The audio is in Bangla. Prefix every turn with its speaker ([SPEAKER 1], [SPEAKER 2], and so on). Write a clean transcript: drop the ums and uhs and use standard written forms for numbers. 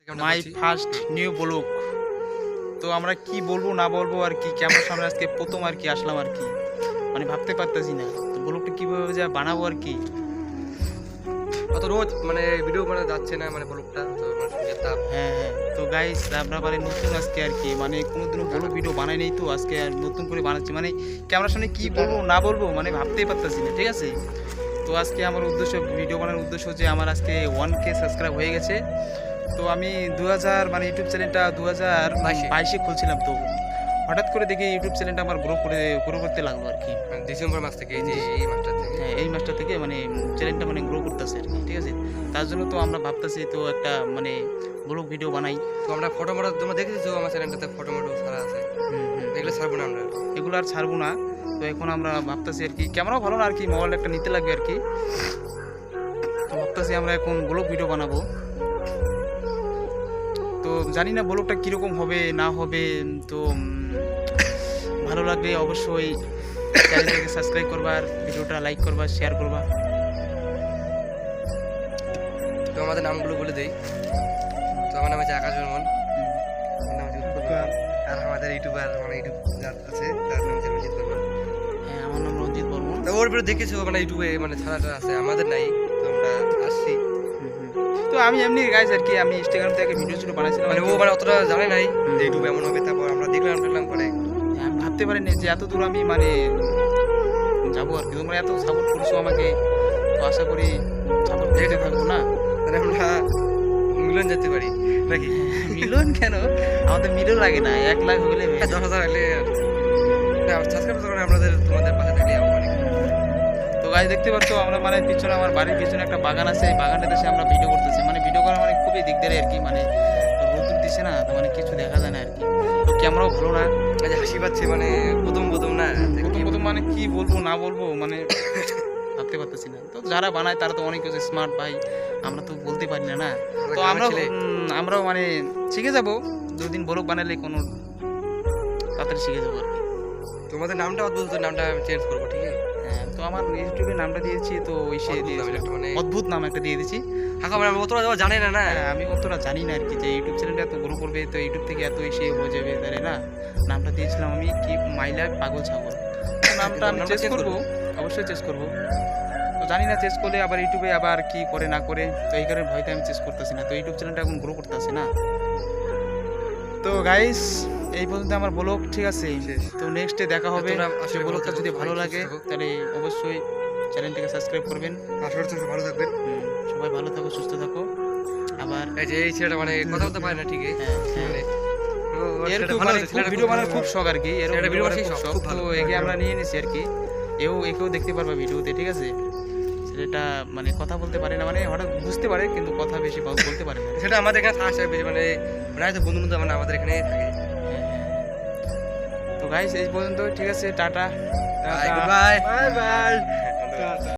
[SPEAKER 1] My first new blog. তো আমরা কি বলবো না বলবো আর কি, ক্যামেরার সামনে আজকে প্রথম আর কি আসলাম আর কি, মানে ভাবতে পারতেছি না তো ব্লগটা কীভাবে যা বানাবো আর কি।
[SPEAKER 2] অত রোজ মানে ভিডিও বানানো যাচ্ছে না, মানে ব্লগটা তো
[SPEAKER 1] হ্যাঁ, তো গাইস আমরা মানে নতুন আজকে আর কি, মানে কোনোদিনও ব্লগ ভিডিও বানাই নেই, তো আজকে আর নতুন করে বানাচ্ছি, মানে ক্যামেরার সামনে কি বলবো না বলবো মানে ভাবতেই পারতেছি না, ঠিক আছে। তো আজকে আমার উদ্দেশ্য, ভিডিও বানানোর উদ্দেশ্য যে আমার আজকে 1K সাবস্ক্রাইব হয়ে গেছে। তো আমি 2000 মানে ইউটিউব চ্যানেলটা 2022-এ খুলছিলাম, তো হঠাৎ করে দেখি ইউটিউব চ্যানেলটা আমার গ্রো করতে লাগলো আর কি।
[SPEAKER 2] ডিসেম্বর মাস থেকে, এই যে এই মাসটা থেকে,
[SPEAKER 1] হ্যাঁ এই মাসটা থেকে মানে চ্যানেলটা মানে গ্রো করতেছে আর কি, ঠিক আছে। তার জন্য তো আমরা ভাবতেছি তো একটা মানে ব্লগ ভিডিও বানাই।
[SPEAKER 2] তো আমরা ফটো তোমরা দেখেছো আমার চ্যানেলটাতে ফটো ছাড়া আছে, এগুলো ছাড়বো না আমরা,
[SPEAKER 1] এগুলো আর ছাড়বো না। তো এখন আমরা ভাবতেছি আর কি, ক্যামেরাও ভালো না আর কি, মোবাইল একটা নিতে লাগবে আর কি। তো ভাবতেছি আমরা এখন ব্লগ ভিডিও বানাবো। তো জানি না ব্লগটা কীরকম হবে না হবে, তো ভালো লাগলে অবশ্যই চ্যানেলটাকে সাবস্ক্রাইব করবা, আর ভিডিওটা লাইক করবা, শেয়ার করবা।
[SPEAKER 2] তো আমাদের নামগুলো বলে দেই। তো আমার নাম হচ্ছে আকাশ বর্মন, আর আমাদের ইউটিউবার মানে ইউটিউব যার আছে তার নাম হচ্ছে রঞ্জিত বর্মন।
[SPEAKER 1] হ্যাঁ আমার নাম রঞ্জিত বর্মন।
[SPEAKER 2] তো ওর ভিডিও দেখেছো মানে ইউটিউবে মানে ছাড়াটা আছে, আমাদের নাই, তো আমরা আসছি।
[SPEAKER 1] তো আমি এমনি গাইজ আর কি, আমি ইনস্টাগ্রাম থেকে ভিডিও ছিল বানাইছিলাম,
[SPEAKER 2] মানে ও মানে অতটা জানে নাই যে ইউটিউব এমন হবে, তারপর আমরা দেখলাম করে
[SPEAKER 1] আমি ভাবতে পারিনি যে এত দূর আমি মানে যাবো আর কি। তোমরা এত সাপোর্ট করছো আমাকে, তো আশা করি সাপোর্ট করতে থাকবো না,
[SPEAKER 2] মানে আমরা মিলন যেতে পারি নাকি।
[SPEAKER 1] মিলিয়ন কেন, আমাদের মিলিয়ন লাগে না, 1 লাখ হলে
[SPEAKER 2] 10,000 হলে সাবস্ক্রাইব করে আমাদের তোমাদের পাশে থাকলে অনেক।
[SPEAKER 1] তো গাইজ দেখতে পাচ্ছ আমরা মানে পিছনে, আমার বাড়ির পিছনে একটা বাগান আছে, এই বাগানটাতে এসে আমরা ভিডিও করতেছি, মানে ভিডিও করা মানে খুবই দিকদারি আর কি, মানে রোদ দিচ্ছে না তো মানে কিছু দেখা যায় না আর কি। তো ক্যামেরাও ভালো না,
[SPEAKER 2] হাসি পাচ্ছে মানে প্রথম না,
[SPEAKER 1] প্রথম মানে কি বলবো না বলবো মানে ভাবতে পারতেছি না। তো যারা বানায় তারা তো অনেক কিছু স্মার্ট ভাই, আমরা তো বলতে পারি না। তো আমরাও মানে শিখে যাবো, 2 দিন ব্লগ বানালে কোনো তাড়াতাড়ি শিখে যাবো আর কি।
[SPEAKER 2] তোমাদের নামটা অদ্ভুত, নামটা আমি চেঞ্জ করবো, ঠিক আছে।
[SPEAKER 1] হ্যাঁ তো আমার ইউটিউবে নামটা দিয়েছি, তো ওই সে
[SPEAKER 2] মানে
[SPEAKER 1] অদ্ভুত নাম একটা দিয়ে দিয়েছি।
[SPEAKER 2] মানে অতটা জানে না।
[SPEAKER 1] হ্যাঁ আমি অতটা জানি না আর কি, যে ইউটিউব চ্যানেলটা এত গ্রো করবে, তো ইউটিউব থেকে এত এসে হয়ে যাবে, তাই না। নামটা দিয়েছিলাম আমি কি, মাই লাইফ পাগল ছাগল। নামটা আমি চেঞ্জ করবো, অবশ্যই চেঞ্জ করবো। তো জানি না চেঞ্জ করলে আবার ইউটিউবে আবার কি করে না করে, তো এই কারণে ভয়তে আমি চেঞ্জ করতেছি না, তো ইউটিউব চ্যানেলটা এখন গ্রো করতেছি না। তো গাইস এই পর্যন্ত আমার ব্লগ, ঠিক আছে। তো নেক্সটে দেখা হবে, ব্লগটা যদি ভালো লাগে তাহলে অবশ্যই চ্যানেলটাকে সাবস্ক্রাইব করবেন।
[SPEAKER 2] ভালো থাকবেন,
[SPEAKER 1] সবাই ভালো থাকো, সুস্থ থাকো। আবার
[SPEAKER 2] এই যে এই ছেলেটা মানে কথা বলতে পারে না, ঠিক আছে।
[SPEAKER 1] ভিডিও বানানোর খুব শখ আর কি, তো একে আমরা নিয়ে নিছি আর কি, একেও দেখতে পারবা ভিডিওতে, ঠিক আছে। সেটা মানে কথা বলতে পারে না, মানে হঠাৎ বুঝতে পারে কিন্তু কথা বেশি বলতে পারে না।
[SPEAKER 2] সেটা আমাদের এখানে আসে মানে প্রায় বন্ধু মানে আমাদের এখানে থাকে।
[SPEAKER 1] তো গাইস এই পর্যন্ত, ঠিক আছে, টাটা,
[SPEAKER 2] বাই বাই।